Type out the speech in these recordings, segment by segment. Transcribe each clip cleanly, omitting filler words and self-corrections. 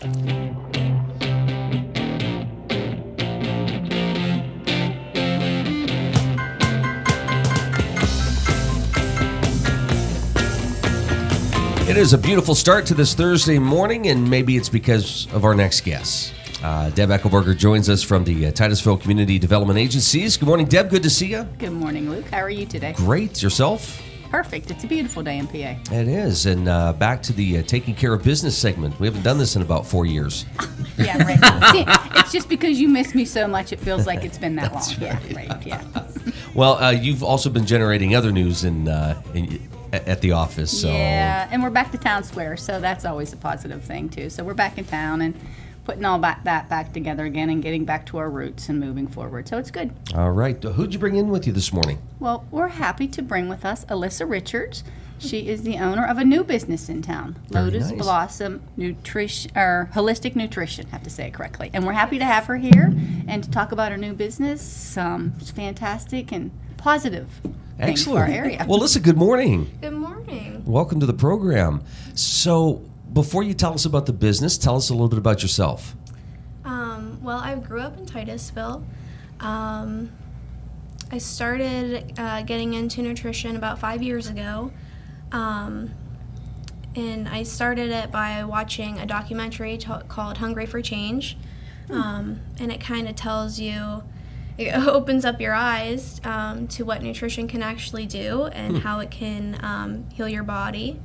It is a beautiful start to this Thursday morning, and maybe it's because of our next guest. Deb Eckelberger joins us from the Titusville Community Development Agencies. Good morning, Deb. Good to see you. Good morning, Luke. How are you today? Great. Yourself? Perfect. It's a beautiful day in PA. It is. And back to the Taking Care of Business segment. We haven't done this in about 4 years. Yeah, right. See, it's just because you miss me so much, it feels like it's been that long. Right. Yeah, right. Yeah. Well, you've also been generating other news at the office. So. Yeah, and we're back to town square, so that's always a positive thing, too. So we're back in town and putting all that back together again and getting back to our roots and moving forward. So it's good. All right. Who'd you bring in with you this morning? Well, we're happy to bring with us Alisa Richards. She is the owner of a new business in town, Lotus Blossom Nutrition, or Holistic Nutrition, I have to say it correctly. And we're happy to have her here and to talk about her new business. It's fantastic and positive. Excellent. For our area. Well, Alyssa, good morning. Good morning. Welcome to the program. So, before you tell us about the business, tell us a little bit about yourself. Well, I grew up in Titusville. I started getting into nutrition about 5 years ago. And I started it by watching a documentary called Hungry for Change. And it kind of tells you, it opens up your eyes to what nutrition can actually do and how it can heal your body.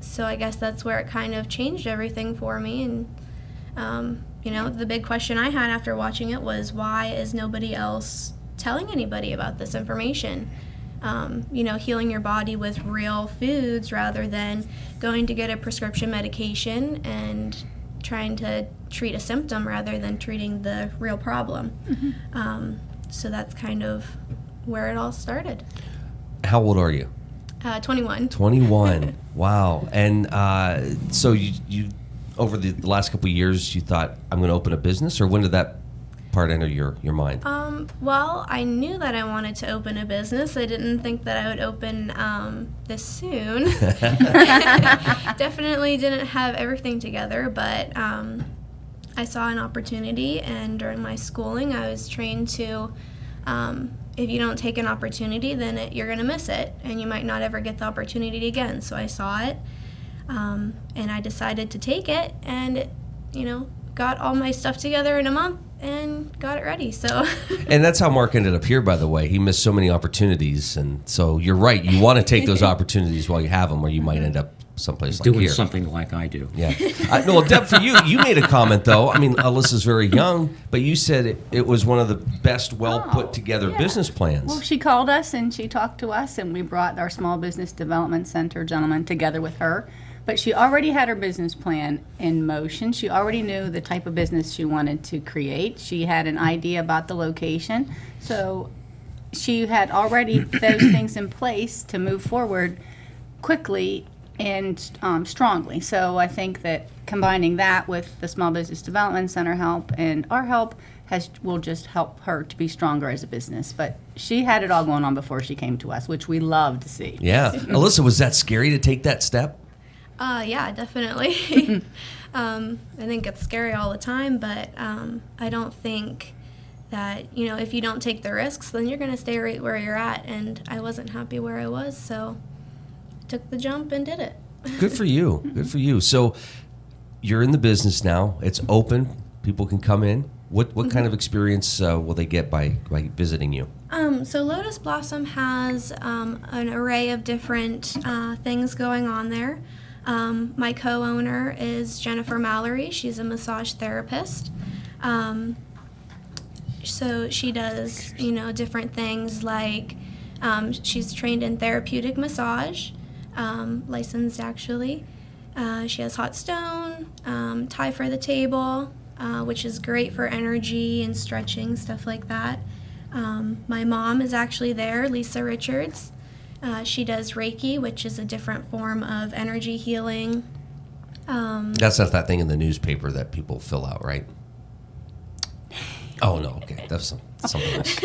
So I guess that's where it kind of changed everything for me. And, the big question I had after watching it was, why is nobody else telling anybody about this information? Healing your body with real foods rather than going to get a prescription medication and trying to treat a symptom rather than treating the real problem. Mm-hmm. So that's kind of where it all started. How old are you? 21. 21. Wow. And so you over the last couple of years, you thought, I'm going to open a business, or when did that part enter your mind? Well, I knew that I wanted to open a business. I didn't think that I would open this soon. Definitely didn't have everything together, but I saw an opportunity, and during my schooling, I was trained to, if you don't take an opportunity, then you're going to miss it, and you might not ever get the opportunity again. So I saw it, and I decided to take it, and, got all my stuff together in a month and got it ready. So And that's how Mark ended up here, by the way. He missed so many opportunities, and so you're right. You want to take those opportunities while you have them, or you might end up someplace like doing here. Something like I do. Yeah. No, well, Deb, for you made a comment, though. I mean, Alyssa's very young, but you said it was one of the best, well-put-together business plans. Well, she called us and she talked to us, and we brought our Small Business Development Center gentleman together with her. But she already had her business plan in motion. She already knew the type of business she wanted to create. She had an idea about the location. So she had already those things in place to move forward quickly and strongly. So I think that combining that with the Small Business Development Center help and our help will just help her to be stronger as a business. But she had it all going on before she came to us, which we love to see. Yeah. Alyssa, was that scary to take that step? Yeah, definitely. I think it's scary all the time, but I don't think that, if you don't take the risks, then you're going to stay right where you're at. And I wasn't happy where I was, so I took the jump and did it. Good for you. Good for you. So you're in the business now. It's open. People can come in. What kind of experience will they get by visiting you? So Lotus Blossom has an array of different things going on there. My co-owner is Jennifer Mallory. She's a massage therapist. So she does, different things like she's trained in therapeutic massage, licensed actually. She has hot stone, Thai for the table, which is great for energy and stretching, stuff like that. My mom is actually there, Alisa Richards. She does Reiki, which is a different form of energy healing. That's not that thing in the newspaper that people fill out, right? Oh, no, okay. That's something else.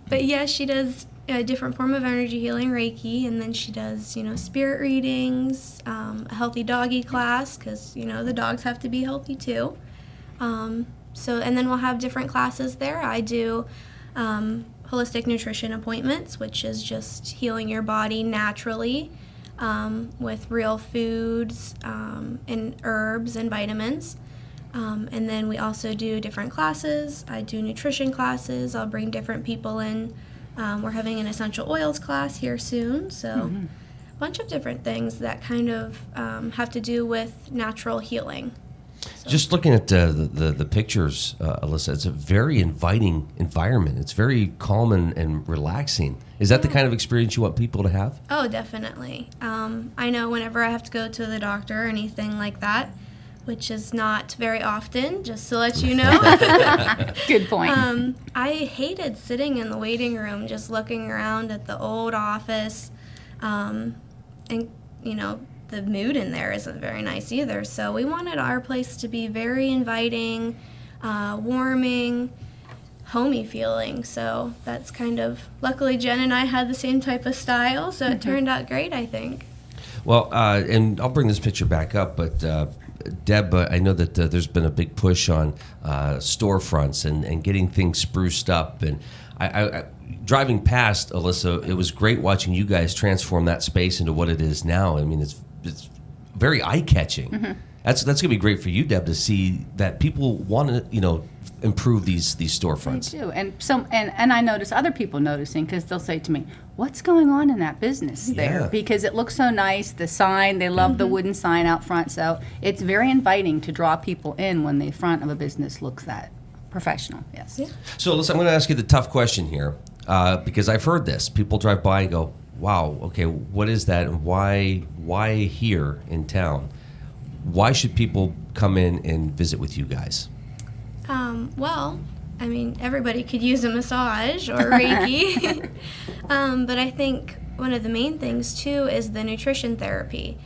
But yeah, she does a different form of energy healing, Reiki, and then she does, spirit readings, a healthy doggy class, because, the dogs have to be healthy too. And then we'll have different classes there. I do holistic nutrition appointments, which is just healing your body naturally with real foods and herbs and vitamins. And then we also do different classes. I do nutrition classes. I'll bring different people in. We're having an essential oils class here soon, so a bunch of different things that kind of have to do with natural healing. So. Just looking at the pictures, Alisa, it's a very inviting environment. It's very calm and relaxing. Is that the kind of experience you want people to have? Oh, definitely. I know whenever I have to go to the doctor or anything like that, which is not very often, just to let you know. Good point. I hated sitting in the waiting room just looking around at the old office, and, the mood in there isn't very nice either. So we wanted our place to be very inviting, warming, homey feeling. So that's kind of, luckily Jen and I had the same type of style, so it turned out great, I think. Well, and I'll bring this picture back up, but Deb, I know that there's been a big push on storefronts and getting things spruced up. And I driving past, Alisa, it was great watching you guys transform that space into what it is now. I mean, it's very eye-catching. That's going to be great for you, Deb, to see that people want to, improve these storefronts. They do, and I notice other people noticing, because they'll say to me, "What's going on in that business there?" Yeah. Because it looks so nice. The sign, they love the wooden sign out front, so it's very inviting to draw people in when the front of a business looks that professional. Yes. Yeah. So, listen, I'm going to ask you the tough question here, because I've heard this. People drive by and go, "Wow, okay, what is that, and why here in town? Why should people come in and visit with you guys?" Well, I mean, everybody could use a massage or Reiki, but I think one of the main things, too, is the nutrition therapy.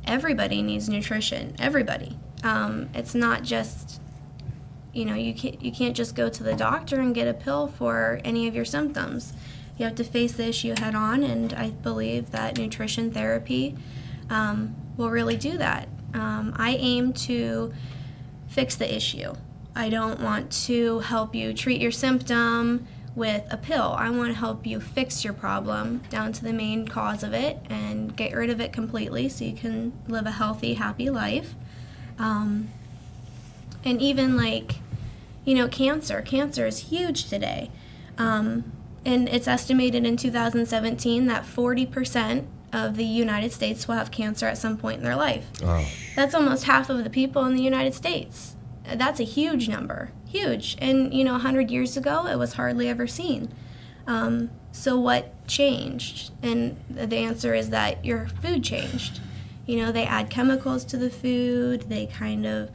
Everybody needs nutrition, everybody. It's not just, you can't just go to the doctor and get a pill for any of your symptoms. You have to face the issue head on, and I believe that nutrition therapy will really do that. I aim to fix the issue. I don't want to help you treat your symptom with a pill. I want to help you fix your problem down to the main cause of it and get rid of it completely so you can live a healthy, happy life. And even cancer. Cancer is huge today. And it's estimated in 2017 that 40% of the United States will have cancer at some point in their life. Wow. That's almost half of the people in the United States. That's a huge number, huge. And, 100 years ago, it was hardly ever seen. So what changed? And the answer is that your food changed. They add chemicals to the food. They kind of,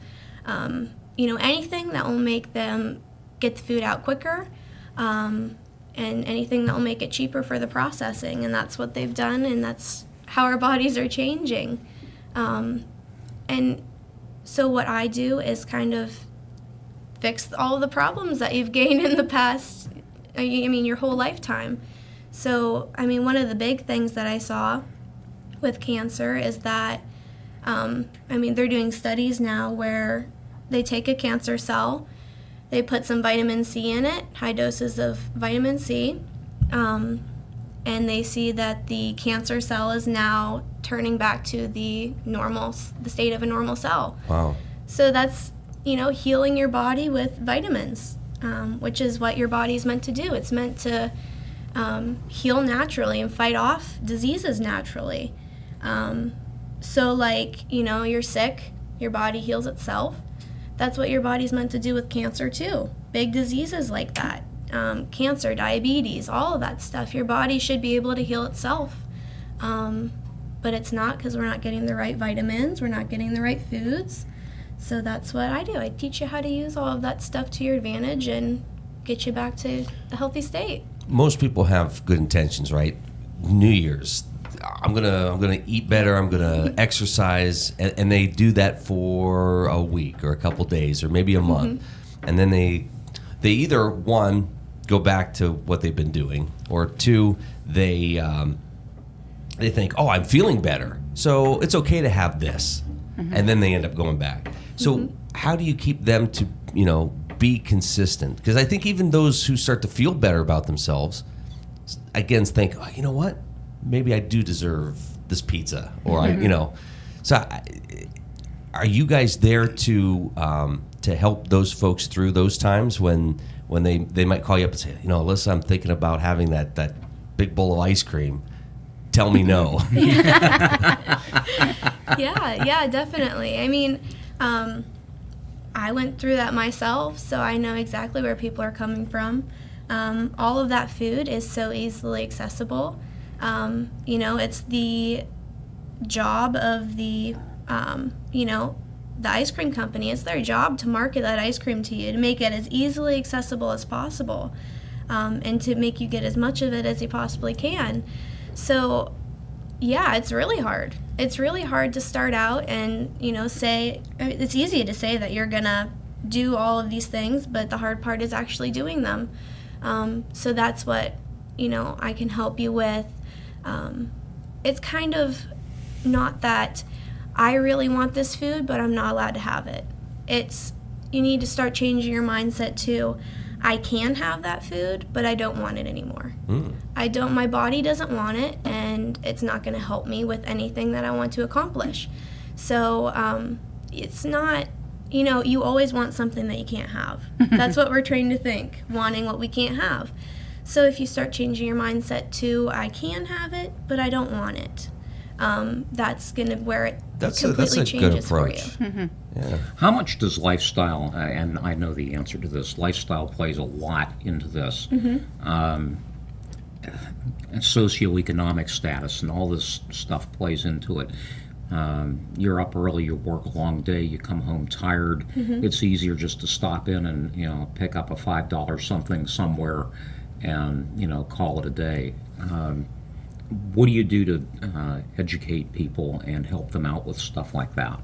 anything that will make them get the food out quicker, and anything that will make it cheaper for the processing. And that's what they've done, and that's how our bodies are changing. And so what I do is kind of fix all of the problems that you've gained in the past, your whole lifetime. So, one of the big things that I saw with cancer is that, they're doing studies now where they take a cancer cell, they put some vitamin C in it, high doses of vitamin C, and they see that the cancer cell is now turning back to the state of a normal cell. Wow. So that's, healing your body with vitamins, which is what your body's meant to do. It's meant to heal naturally and fight off diseases naturally. You're sick, your body heals itself. That's what your body's meant to do with cancer too. Big diseases like that, cancer, diabetes, all of that stuff. Your body should be able to heal itself. But it's not, because we're not getting the right vitamins, we're not getting the right foods. So that's what I do. I teach you how to use all of that stuff to your advantage and get you back to a healthy state. Most people have good intentions, right? New Year's, I'm gonna eat better, I'm gonna exercise, and they do that for a week or a couple days or maybe a month, and then they either go back to what they've been doing, or 2, they think, oh, I'm feeling better, so it's okay to have this, and then they end up going back. So how do you keep them to, be consistent? Because I think even those who start to feel better about themselves, again, think, oh, you know what? Maybe I do deserve this pizza, or are you guys there to help those folks through those times when they might call you up and say, Alisa, I'm thinking about having that big bowl of ice cream. Tell me no. Yeah, definitely. I mean, I went through that myself, so I know exactly where people are coming from. All of that food is so easily accessible. It's the job of the ice cream company. It's their job to market that ice cream to you, to make it as easily accessible as possible, and to make you get as much of it as you possibly can. So, yeah, it's really hard. It's really hard to start out and, say, it's easy to say that you're going to do all of these things, but the hard part is actually doing them. So that's what, I can help you with. It's kind of not that I really want this food, but I'm not allowed to have it. It's, you need to start changing your mindset to, I can have that food, but I don't want it anymore. My body doesn't want it, and it's not going to help me with anything that I want to accomplish. So it's not, you always want something that you can't have. That's what we're trained to think, wanting what we can't have. So if you start changing your mindset to, I can have it, but I don't want it, that's going to where it completely changes for you. Yeah. How much does lifestyle, and I know the answer to this, lifestyle plays a lot into this, and socioeconomic status and all this stuff plays into it. You're up early, you work a long day, you come home tired. It's easier just to stop in and pick up a $5 something somewhere and call it a day. What do you do to educate people and help them out with stuff like that?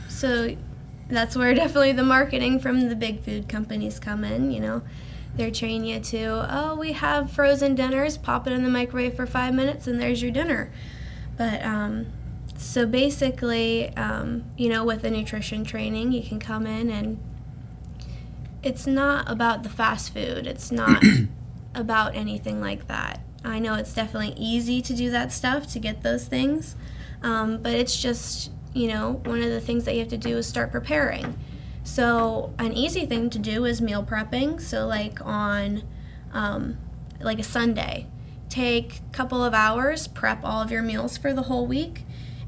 So that's where definitely the marketing from the big food companies come in. They're training you to, we have frozen dinners, pop it in the microwave for 5 minutes and there's your dinner. But so basically, with the nutrition training, you can come in and it's not about the fast food. It's not about anything like that. I know it's definitely easy to do that stuff, to get those things, but it's just, one of the things that you have to do is start preparing. So an easy thing to do is meal prepping. So like on like a Sunday, take a couple of hours, prep all of your meals for the whole week.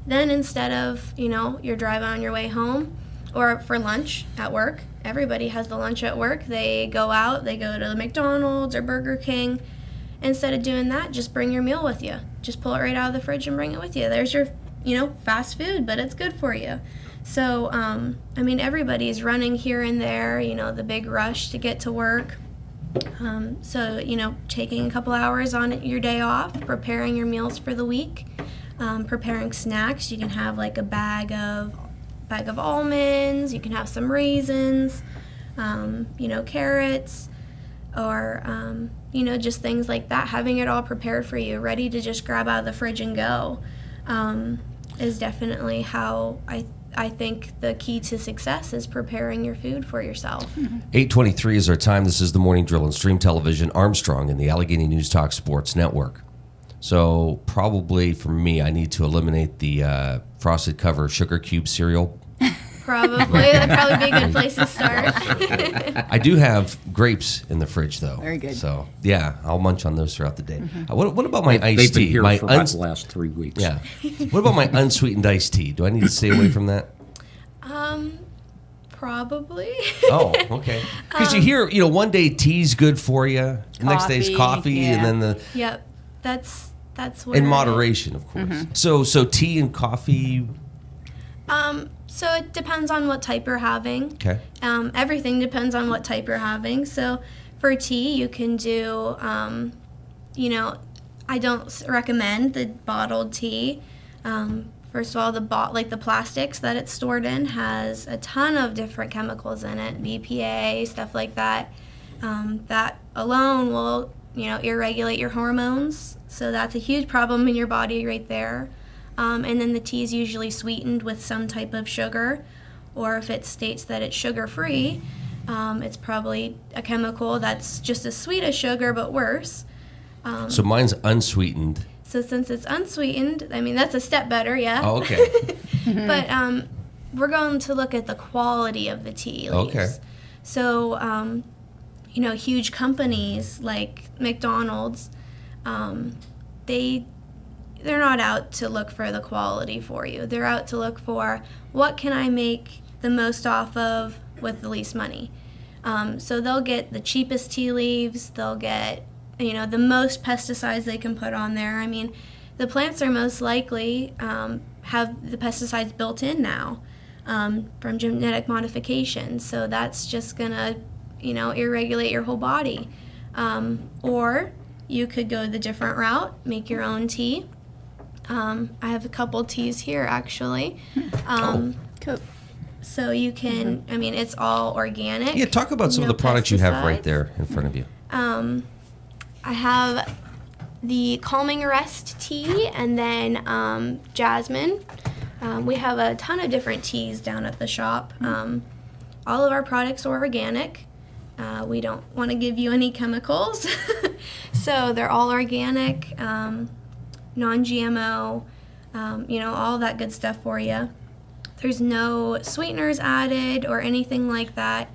Then instead of, you're driving on your way home or for lunch at work, everybody has the lunch at work. They go out, they go to the McDonald's or Burger King. Instead of doing that, just bring your meal with you. Just pull it right out of the fridge and bring it with you. There's your, fast food, but it's good for you. So, everybody's running here and there, the big rush to get to work. So, taking a couple hours on your day off, preparing your meals for the week, preparing snacks. You can have like a bag of almonds. You can have some raisins, carrots, or just things like that. Having it all prepared for you, ready to just grab out of the fridge and go, is definitely how I think the key to success is preparing your food for yourself. 8:23 is our time. This is the Morning Drill on Stream Television, Armstrong, and the Allegheny News Talk Sports Network. So probably for me, I need to eliminate the frosted cover sugar cube cereal. Probably. That'd probably be a good place to start. I do have grapes in the fridge, though. Very good. So, yeah, I'll munch on those throughout the day. What about my iced They've been tea? here My for about the last 3 weeks. Yeah. What about my unsweetened iced tea? Do I need to stay away from that? Probably. Oh, okay. Because you hear, one day tea's good for you, the next day's coffee, and then the... Yep. That's where... In moderation, of course. So tea and coffee... So it depends on what type you're having. Okay. Everything depends on what type you're having. So for tea, you can do, I don't recommend the bottled tea. First of all, the plastics that it's stored in has a ton of different chemicals in it, BPA, stuff like that. That alone will, irregulate your hormones. So that's a huge problem in your body right there. And then the tea is usually sweetened with some type of sugar, or if it states that it's sugar-free, it's probably a chemical that's just as sweet as sugar but worse. So mine's unsweetened. So since it's unsweetened, I mean, that's a step better, yeah. Oh, okay. But we're going to look at the quality of the tea leaves. Okay. So, huge companies like McDonald's, they're not out to look for the quality for you. They're out to look for what can I make the most off of with the least money. So they'll get the cheapest tea leaves. They'll get, the most pesticides they can put on there. I mean, the plants are most likely have the pesticides built in now from genetic modification. So that's just going to, irregulate your whole body. Or you could go the different route, make your own tea. I have a couple teas here, actually. Cool. So you can, I mean, it's all organic. Yeah, talk about some of the products you have right there in front of you. I have the Calming Rest tea and then jasmine. We have a ton of different teas down at the shop. All of our products are organic. We don't want to give you any chemicals. So they're all organic, non-GMO, all that good stuff for you. There's no sweeteners added or anything like that.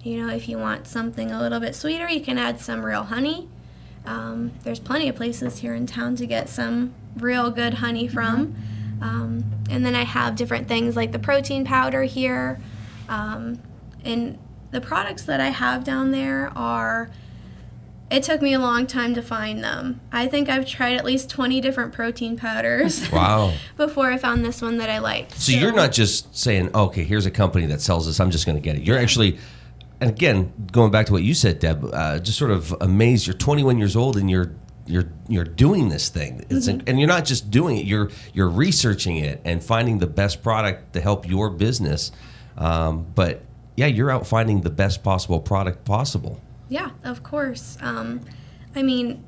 If you want something a little bit sweeter, you can add some real honey. There's plenty of places here in town to get some real good honey from. And then I have different things like the protein powder here. And the products that I have down there it took me a long time to find them. I think I've tried at least 20 different protein powders. Wow. Before I found this one that I liked. So you're not just saying, okay, here's a company that sells this, I'm just going to get it. You're actually, and again, going back to what you said, Deb, just sort of amazed. You're 21 years old and you're doing this thing. And you're not just doing it, you're researching it and finding the best product to help your business. But yeah, you're out finding the best possible product possible. Yeah, of course. I mean,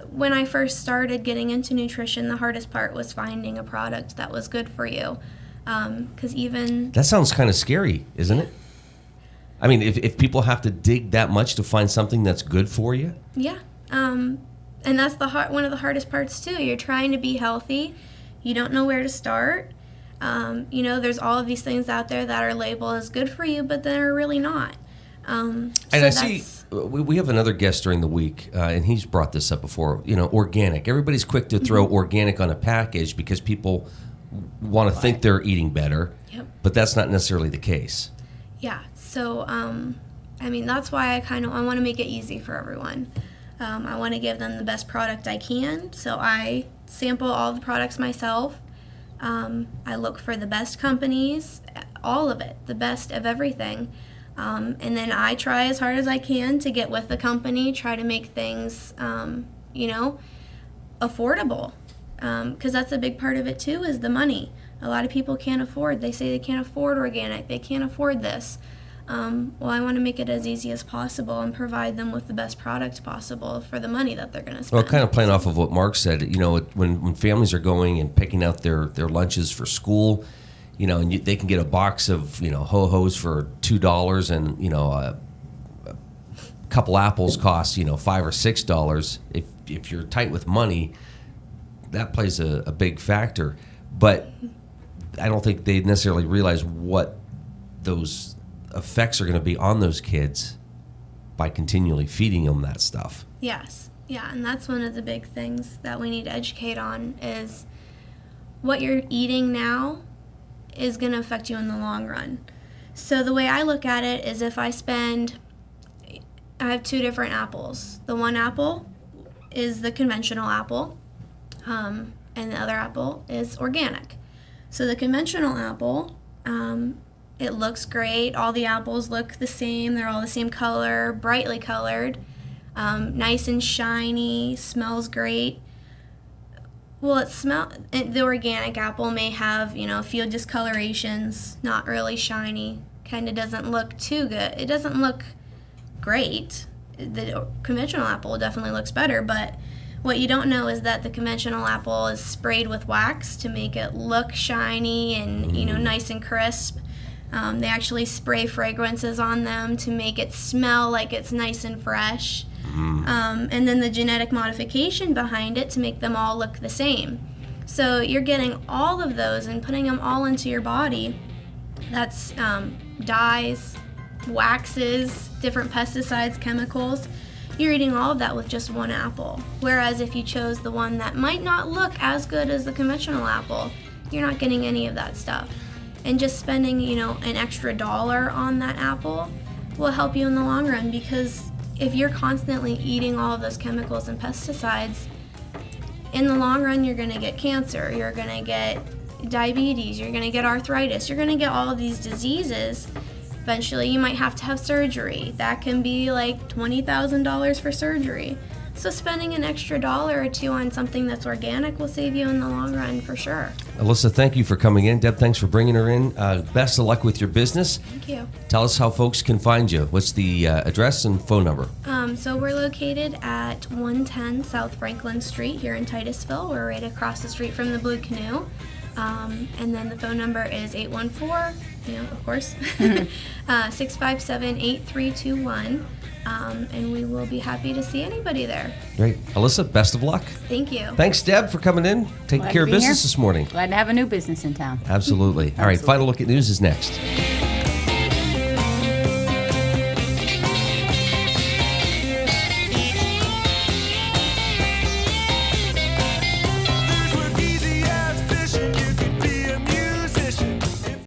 when I first started getting into nutrition, the hardest part was finding a product that was good for you. Because even... That sounds kind of scary, isn't it? I mean, if people have to dig that much to find something that's good for you? Yeah. And that's one of the hardest parts, too. You're trying to be healthy. You don't know where to start. There's all of these things out there that are labeled as good for you, but they're really not. And I see we have another guest during the week, and he's brought this up before, organic. Everybody's quick to throw organic on a package because people want to think they're eating better, but that's not necessarily the case. Yeah, so, that's why I want to make it easy for everyone. I want to give them the best product I can, so I sample all the products myself. I look for the best companies, all of it, the best of everything. And then I try as hard as I can to get with the company, try to make things, affordable. Because that's a big part of it too, is the money. A lot of people can't afford. They say they can't afford organic. They can't afford this. Well, I want to make it as easy as possible and provide them with the best product possible for the money that they're going to spend. Well, kind of playing off of what Mark said, when families are going and picking out their lunches for school, and they can get a box of, ho-hos for $2 and, a couple apples cost, $5 or $6. If you're tight with money, that plays a big factor. But I don't think they necessarily realize what those effects are going to be on those kids by continually feeding them that stuff. Yes. Yeah, and that's one of the big things that we need to educate on is what you're eating now is going to affect you in the long run. So the way I look at it is I have two different apples. The one apple is the conventional apple, and the other apple is organic. So the conventional apple, it looks great. All the apples look the same. They're all the same color, brightly colored, nice and shiny, smells great. Well, the organic apple may have, a few discolorations, not really shiny, kind of doesn't look too good. It doesn't look great. The conventional apple definitely looks better, but what you don't know is that the conventional apple is sprayed with wax to make it look shiny and nice and crisp. They actually spray fragrances on them to make it smell like it's nice and fresh. And then the genetic modification behind it to make them all look the same. So you're getting all of those and putting them all into your body. That's dyes, waxes, different pesticides, chemicals. You're eating all of that with just one apple. Whereas if you chose the one that might not look as good as the conventional apple, you're not getting any of that stuff. And just spending, an extra $1 on that apple will help you in the long run, because if you're constantly eating all of those chemicals and pesticides, in the long run you're going to get cancer, you're going to get diabetes, you're going to get arthritis, you're going to get all of these diseases. Eventually you might have to have surgery. That can be like $20,000 for surgery. So spending an extra $1 or $2 on something that's organic will save you in the long run for sure. Alisa, thank you for coming in. Deb, thanks for bringing her in. Best of luck with your business. Thank you. Tell us how folks can find you. What's the address and phone number? So we're located at 110 South Franklin Street here in Titusville. We're right across the street from the Blue Canoe. And then the phone number is 814, of course, 657-8321. And we will be happy to see anybody there. Great. Alisa, best of luck. Thank you. Thanks, Deb, for coming in, taking Glad care to of be here. business this morning. Glad to have a new business in town. Absolutely. All right, Absolutely. Final Look at News is next.